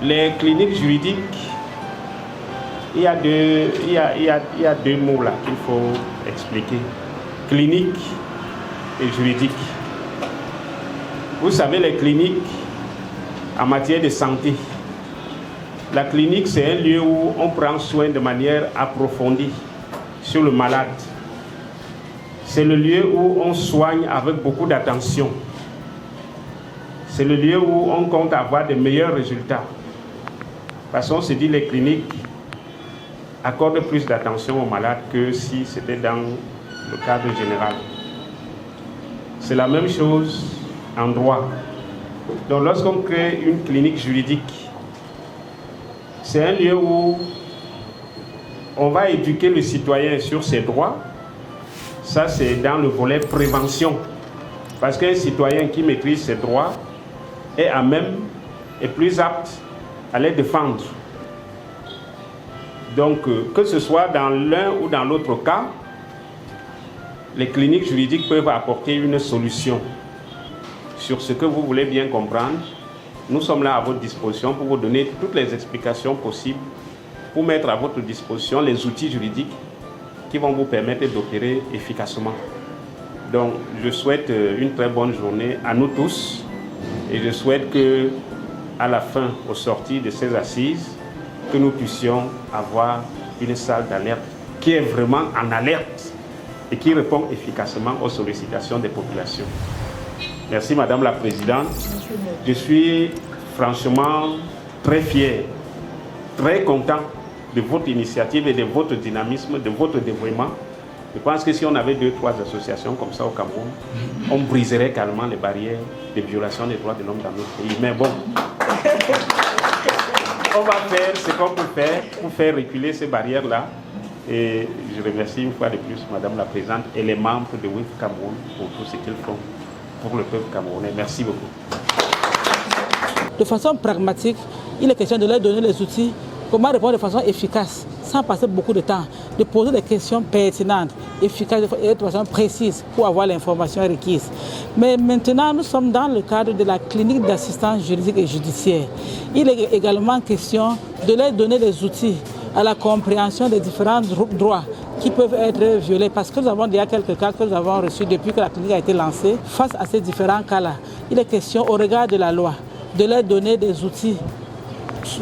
Les cliniques juridiques, il y a deux mots là qu'il faut expliquer. Clinique et juridique. Vous savez, les cliniques en matière de santé, la clinique, c'est un lieu où on prend soin de manière approfondie sur le malade. C'est le lieu où on soigne avec beaucoup d'attention. C'est le lieu où on compte avoir de meilleurs résultats. Parce qu'on se dit les cliniques accordent plus d'attention aux malades que si c'était dans le cadre général. C'est la même chose en droit. Donc lorsqu'on crée une clinique juridique, c'est un lieu où on va éduquer le citoyen sur ses droits. Ça, c'est dans le volet prévention. Parce qu'un citoyen qui maîtrise ses droits est à même et plus apte à les défendre. Donc, que ce soit dans l'un ou dans l'autre cas, les cliniques juridiques peuvent apporter une solution sur ce que vous voulez bien comprendre. Nous sommes là à votre disposition pour vous donner toutes les explications possibles, pour mettre à votre disposition les outils juridiques qui vont vous permettre d'opérer efficacement. Donc, je souhaite une très bonne journée à nous tous et je souhaite que, à la fin, au sortir de ces assises, que nous puissions avoir une salle d'alerte qui est vraiment en alerte et qui répond efficacement aux sollicitations des populations. Merci Madame la Présidente. Je suis franchement très fier, très content de votre initiative et de votre dynamisme, de votre dévouement. Je pense que si on avait 2-3 associations comme ça au Cameroun, on briserait carrément les barrières de violation des droits de l'homme dans notre pays. Mais bon, on va faire ce qu'on peut faire pour faire reculer ces barrières-là. Et je remercie une fois de plus Madame la Présidente et les membres de WILF Cameroun pour tout ce qu'ils font pour le peuple camerounais. Merci beaucoup. De façon pragmatique, il est question de leur donner les outils, comment répondre de façon efficace, sans passer beaucoup de temps, de poser des questions pertinentes, efficaces et de façon précise pour avoir l'information requise. Mais maintenant, nous sommes dans le cadre de la clinique d'assistance juridique et judiciaire. Il est également question de leur donner des outils à la compréhension des différents droits qui peuvent être violés, parce que nous avons déjà quelques cas que nous avons reçus depuis que la clinique a été lancée. Face à ces différents cas-là, il est question, au regard de la loi, de leur donner des outils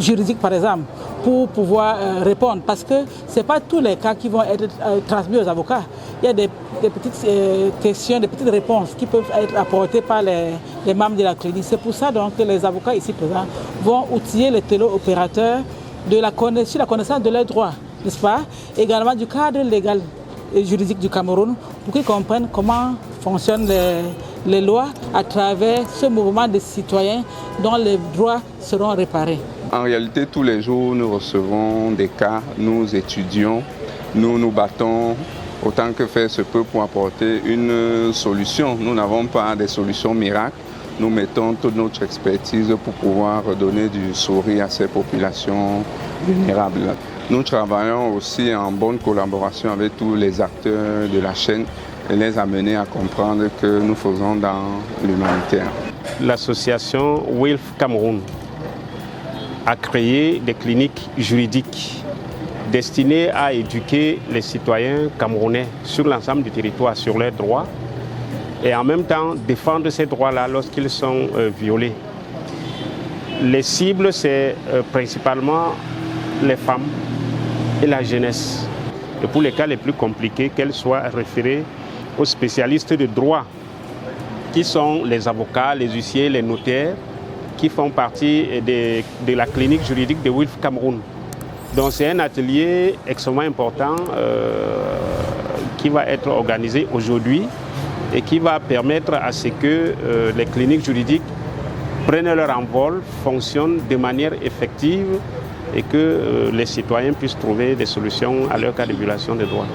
juridiques, par exemple, pour pouvoir répondre. Parce que ce n'est pas tous les cas qui vont être transmis aux avocats. Il y a des petites questions, des petites réponses qui peuvent être apportées par les membres de la clinique. C'est pour ça donc que les avocats ici présents vont outiller les téléopérateurs sur la connaissance de leurs droits, n'est-ce pas? Également du cadre légal et juridique du Cameroun, pour qu'ils comprennent comment fonctionnent les lois à travers ce mouvement des citoyens dont les droits seront réparés. En réalité, tous les jours, nous recevons des cas, nous étudions, nous nous battons autant que faire se peut pour apporter une solution. Nous n'avons pas des solutions miracles. Nous mettons toute notre expertise pour pouvoir donner du sourire à ces populations vulnérables. Nous travaillons aussi en bonne collaboration avec tous les acteurs de la chaîne et les amener à comprendre que nous faisons dans l'humanitaire. L'association WILF Cameroun a créé des cliniques juridiques destinées à éduquer les citoyens camerounais sur l'ensemble du territoire, sur leurs droits, et en même temps défendre ces droits-là lorsqu'ils sont violés. Les cibles, c'est principalement les femmes et la jeunesse. Et pour les cas les plus compliqués, qu'elles soient référées aux spécialistes de droit, qui sont les avocats, les huissiers, les notaires, qui font partie de la clinique juridique de WILF Cameroun. Donc c'est un atelier extrêmement important qui va être organisé aujourd'hui et qui va permettre à ce que les cliniques juridiques prennent leur envol, fonctionnent de manière effective et que les citoyens puissent trouver des solutions à leur cas de violation des droits.